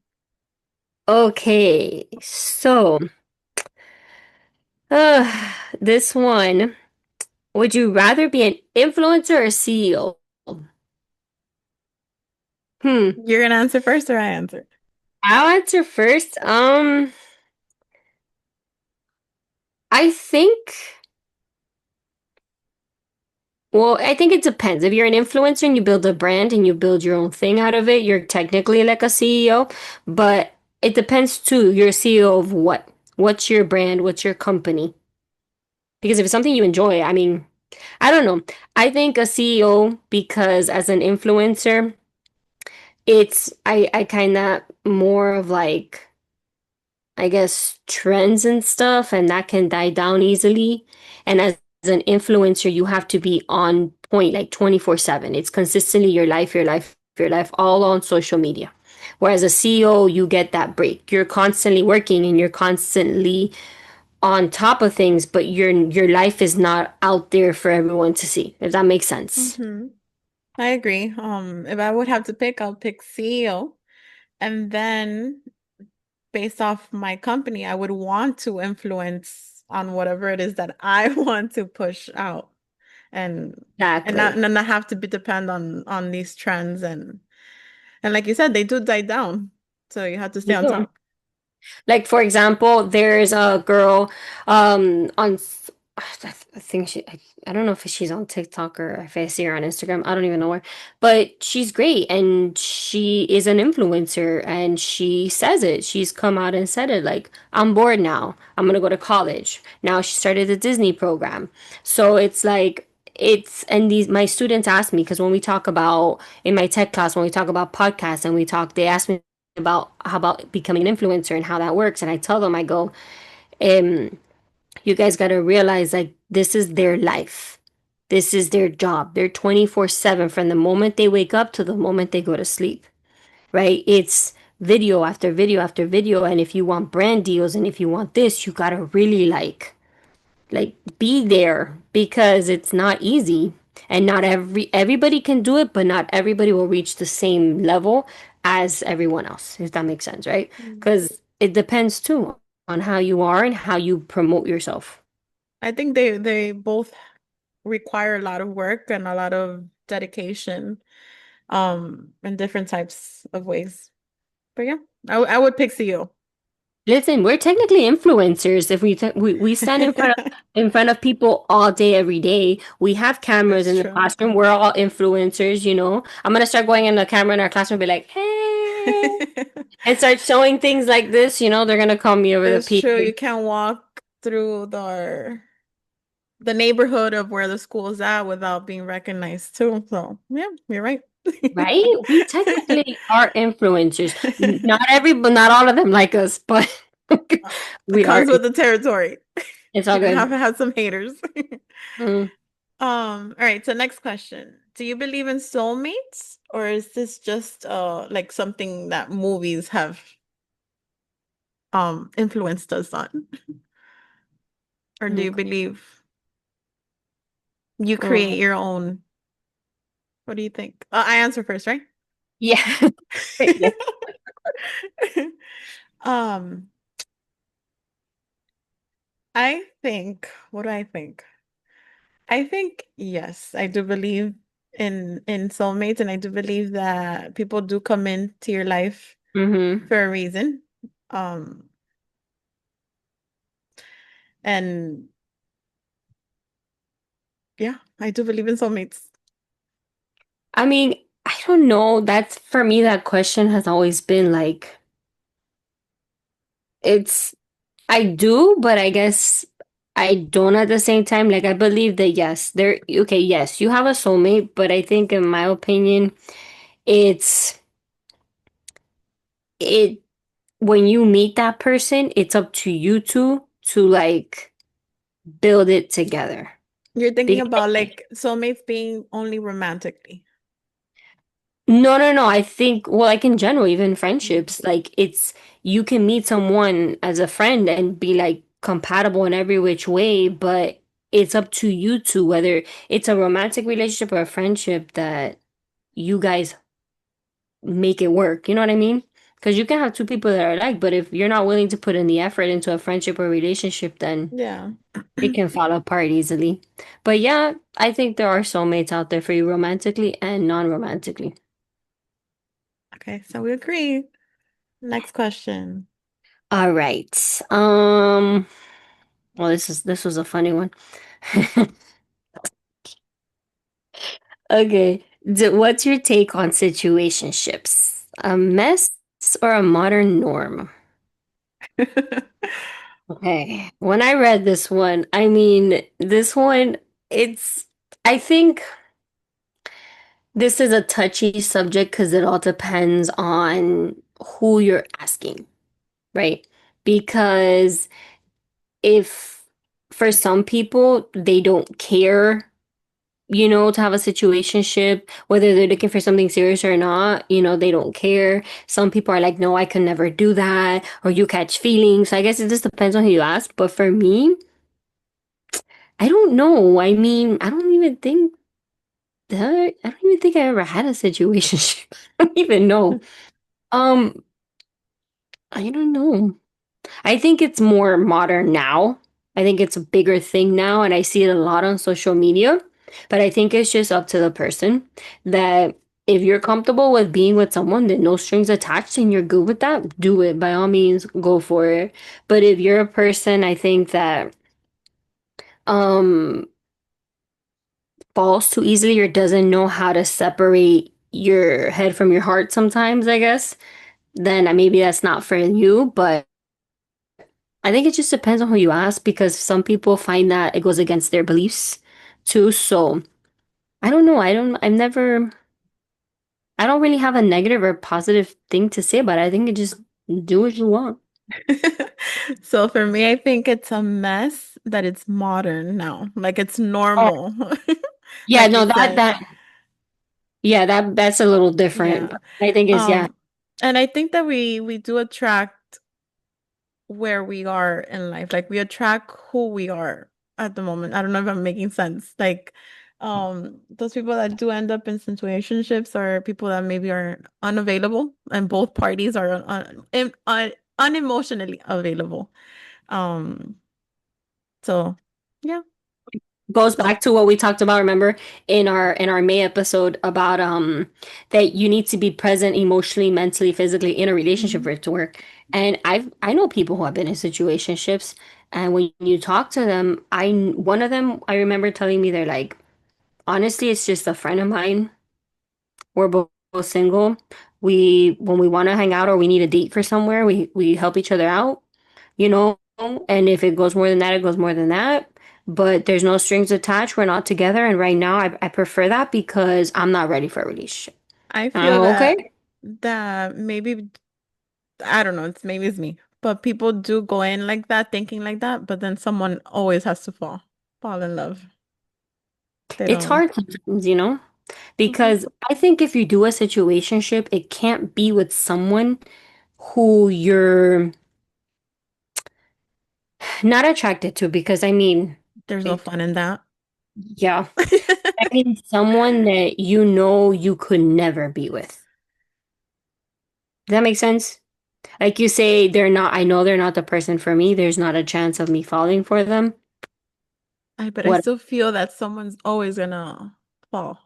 Okay, so this one, would you rather be an influencer or CEO? Hmm. You're gonna answer first or I answer? I'll answer first. I think, well, I think it depends. If you're an influencer and you build a brand and you build your own thing out of it, you're technically like a CEO. But it depends too. You're a CEO of what? What's your brand? What's your company? Because if it's something you enjoy, I mean, I don't know. I think a CEO because as an influencer, I kind of more of like I guess, trends and stuff, and that can die down easily. And as an influencer, you have to be on point like 24/7. It's consistently your life, your life, your life, all on social media. Whereas a CEO, you get that break. You're constantly working and you're constantly on top of things, but your life is not out there for everyone to see, if that makes sense. Hmm. I agree. If I would have to pick, I'll pick CEO. And then based off my company, I would want to influence on whatever it is that I want to push out. And Exactly. not have to be depend on these trends and like you said, they do die down. So you have to stay You on do. top. Like for example, there's a girl on I think I don't know if she's on TikTok or if I see her on Instagram. I don't even know where. But she's great and she is an influencer and she says it. She's come out and said it like, I'm bored now. I'm gonna go to college. Now she started a Disney program. So it's like it's and these my students ask me because when we talk about in my tech class when we talk about podcasts and we talk they ask me about how about becoming an influencer and how that works. And I tell them, I go, um, you guys got to realize like this is their life. This is their job. They're 24/7 from the moment they wake up to the moment they go to sleep, right? It's video after video after video. And if you want brand deals and if you want this, you got to really like be there because it's not easy and not everybody can do it, but not everybody will reach the same level as everyone else, if that makes sense, right? Mm. Because it depends too on how you are and how you promote yourself. I think they both require a lot of work and a lot of dedication, in different types of ways. But yeah, I would pick CEO. Listen, we're technically influencers if we stand in front of people all day every day. We have cameras That's in the true. classroom. We're all influencers, you know. I'm gonna start going in the camera in our classroom and be like, "Hey," and start showing things like this, you know, they're gonna call me over the It's true. You PA. can't walk through the neighborhood of where the school is at without being recognized too. So yeah, you're right. Right? We technically are influencers. Not all of them like us, but It we are. comes with the territory. It's all You're gonna have good. to have some haters. Mm, All right, so next question. Do you believe in soulmates, or is this just like something that movies have influenced us on? Or do you okay. believe you create Mm. your own? What do you think? I answer first, right? Yeah. Yeah. Um, I think, what do I think? I think yes, I do believe in soulmates, and I do believe that people do come into your life Hmm. for a reason. Um, and yeah, I do believe in soulmates. I mean, I don't know. That's for me, that question has always been like, it's, I do, but I guess I don't at the same time. Like, I believe that yes, okay, yes, you have a soulmate, but I think in my opinion, it's, it, when you meet that person, it's up to you two to like build it together. You're thinking Be- about like soulmates being only romantically. No, no, no. I think, well, like in general, even Mm. friendships, like it's, you can meet someone as a friend and be like compatible in every which way, but it's up to you two, whether it's a romantic relationship or a friendship that you guys make it work. You know what I mean? Because you can have two people that are alike, but if you're not willing to put in the effort into a friendship or relationship, then Yeah. it can fall apart easily. But yeah, I think there are soulmates out there for you romantically and non-romantically. Okay, so we agree. Next question. All right. Well, this was a funny one. Okay. What's your take on situationships? A mess or a modern norm? Okay. When I read this one, I mean, this one, it's, I think this is a touchy subject because it all depends on who you're asking, right? Because if for some people, they don't care, you know, to have a situationship, whether they're looking for something serious or not, you know, they don't care. Some people are like, no, I can never do that, or you catch feelings. So I guess it just depends on who you ask. But for me, I don't know. I mean, I don't even think I ever had a situationship. I don't even know. Um, I don't know. I think it's more modern now. I think it's a bigger thing now, and I see it a lot on social media. But I think it's just up to the person that. if you're comfortable with being with someone that no strings attached and you're good with that, do it. By all means, go for it. But if you're a person, I think that um falls too easily or doesn't know how to separate your head from your heart sometimes, I guess, then maybe that's not for you. But I think it just depends on who you ask because some people find that it goes against their beliefs too. So I don't know. I don't really have a negative or positive thing to say about it. I think it just do what you want. So for me, I think it's a mess that it's modern now. Like it's Oh, normal. yeah, Like you no, said. yeah, that's a little different. Yeah. But I think it's, yeah. And I think that we do attract where we are in life. Like we attract who we are at the moment. I don't know if I'm making sense. Like those people that do end up in situationships are people that maybe are unavailable and both parties are unemotionally available. Um so yeah. Goes So back to what we talked about, remember, in our May episode about that you need to be present emotionally, mentally, physically in a relationship mhm. for it to work. And I know people who have been in situationships, and when you talk to them, I one of them I remember telling me they're like, honestly, it's just a friend of mine. We're both single. We when we want to hang out or we need a date for somewhere, we help each other out, you know, and if it goes more than that, it goes more than that. But there's no strings attached. We're not together. And right now, I prefer that because I'm not ready for a relationship. I And I'm feel that okay. maybe I don't know, maybe it's me. But people do go in like that, thinking like that, but then someone always has to fall in love. They It's don't. hard sometimes, you know, Mhm. because I think if you do a situationship, it can't be with someone who you're not attracted to. Because I mean, There's no it, fun in that. yeah, I mean, someone that you know you could never be with. Does that make sense? Like you say, they're not, I know they're not the person for me. There's not a chance of me falling for them. But I What? still feel that someone's always gonna fall.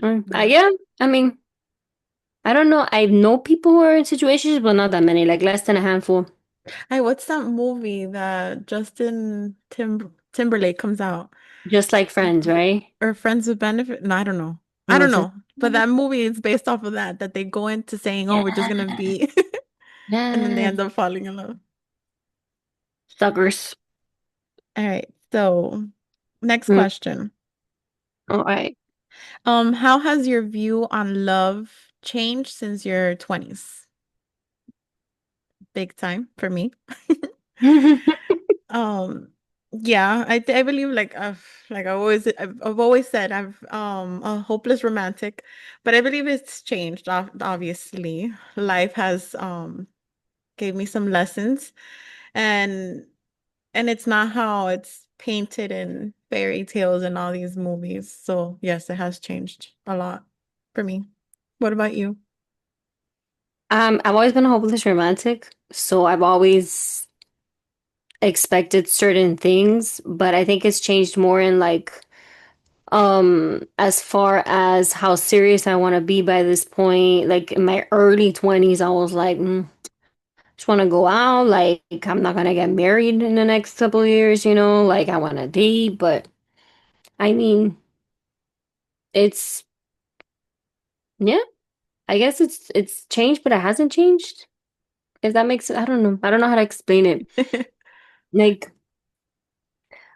Yeah. Yeah, I mean, I don't know. I know people who are in situations, but not that many, like less than a handful. Hey, what's that movie that Timberlake comes out? Just like friends, right? Or Friends with Benefit? No, I don't know. I No, don't know. But that movie is based off of that they go into saying, oh, we're just gonna yeah, be and then they yeah. end up falling in love. Suckers. All right. So next Mm, question. all right. How has your view on love changed since your 20s? Big time for me. Um, yeah, I believe I've always said I've a hopeless romantic, but I believe it's changed. Obviously, life has gave me some lessons, and it's not how it's painted in fairy tales and all these movies. So yes, it has changed a lot for me. What about you? I've always been a hopeless romantic, so I've always expected certain things, but I think it's changed more in like as far as how serious I want to be by this point. Like in my early 20s, I was like, just want to go out. Like I'm not gonna get married in the next couple of years, you know, like I want to date, but I mean, it's yeah, I guess it's changed, but it hasn't changed. If that makes I don't know. I don't know how to explain it. Like,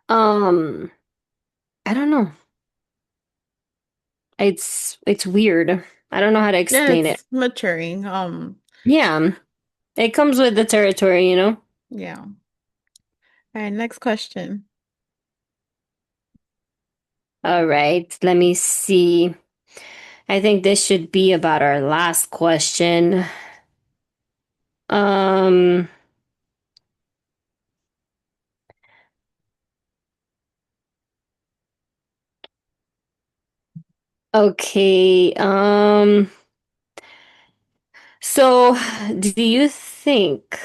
um, I don't know. It's weird. I don't know how to Yeah, explain it. it's maturing. Yeah, it comes with the territory, you know? Yeah. All right, next question. All right, let me see. I think this should be about our last question. Um, okay. So do you think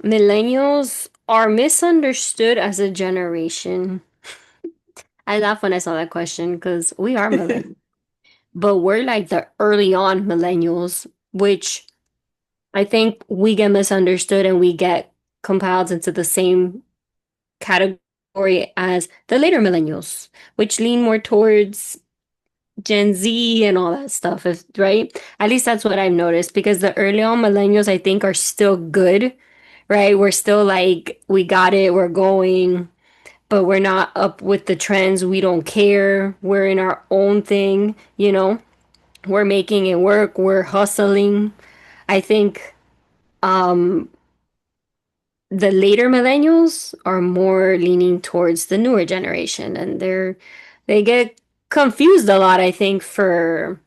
millennials are misunderstood as a generation? I laughed when I saw that question because we are millennials, but we're like the early on millennials, which I think we get misunderstood and we get compiled into the same category as the later millennials, which lean more towards Gen Z and all that stuff, if right? At least that's what I've noticed because the early on millennials, I think, are still good, right? We're still like, we got it, we're going, but we're not up with the trends. We don't care. We're in our own thing, you know? We're making it work, we're hustling. I think um the later millennials are more leaning towards the newer generation and they get confused a lot, I think, for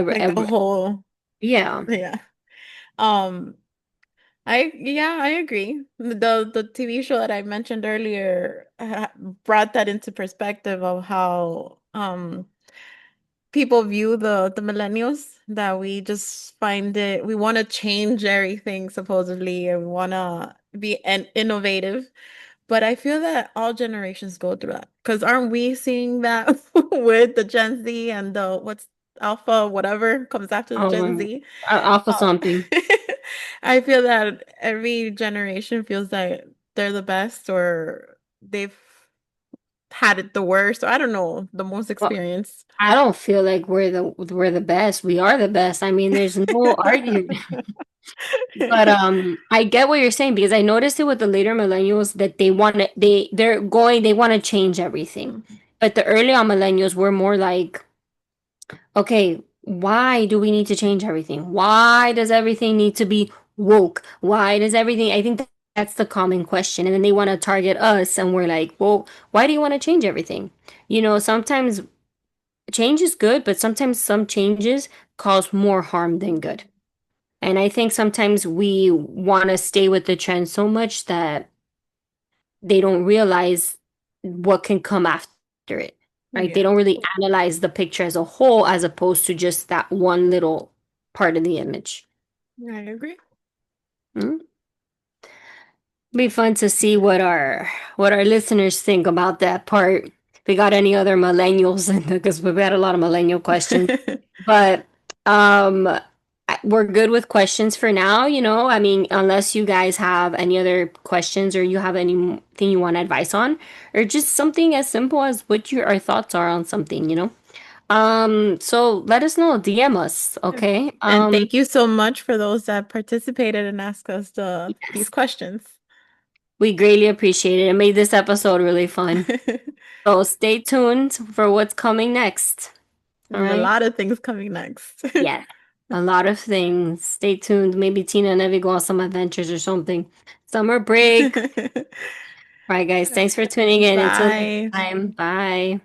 Like the whole, yeah. yeah. Um, yeah, I agree. The TV show that I mentioned earlier brought that into perspective of how people view the millennials, that we just find it, we want to change everything supposedly, and we want to be an innovative. But I feel that all generations go through that. Because aren't we seeing that with the Gen Z and the what's Alpha, whatever comes after the Oh Gen my, Z? off of Uh, something. I feel that every generation feels that they're the best, or they've had it the worst, or I don't know, the most Well, experience. I don't feel like we're the best. We are the best. I mean, there's no argument. But I get what you're saying because I noticed it with the later millennials that they want to change everything. But the early on millennials were more like, okay, why do we need to change everything? Why does everything need to be woke? Why does everything I think that's the common question. And then they want to target us and we're like, well, why do you want to change everything? Sometimes change is good, but sometimes some changes cause more harm than good. And I think sometimes we want to stay with the trend so much that they don't realize what can come after it, right? They Yeah, don't really analyze the picture as a whole as opposed to just that one little part of the image. I agree. Mm? Be fun to see what our listeners think about that part. If we got any other millennials in because we've had a lot of millennial questions. But we're good with questions for now, I mean, unless you guys have any other questions or you have anything you want advice on, or just something as simple as what our thoughts are on something. So let us know, DM us, And okay? and thank you so much for those that participated and asked us these Yes, questions. we greatly appreciate it. It made this episode really fun. So stay tuned for what's coming next. All There's a right? lot of things coming next. Yes. A lot of things. Stay tuned. Maybe Tina and Evie go on some adventures or something. Summer break. All right, guys. Thanks for tuning in. Until next Bye. time. Bye.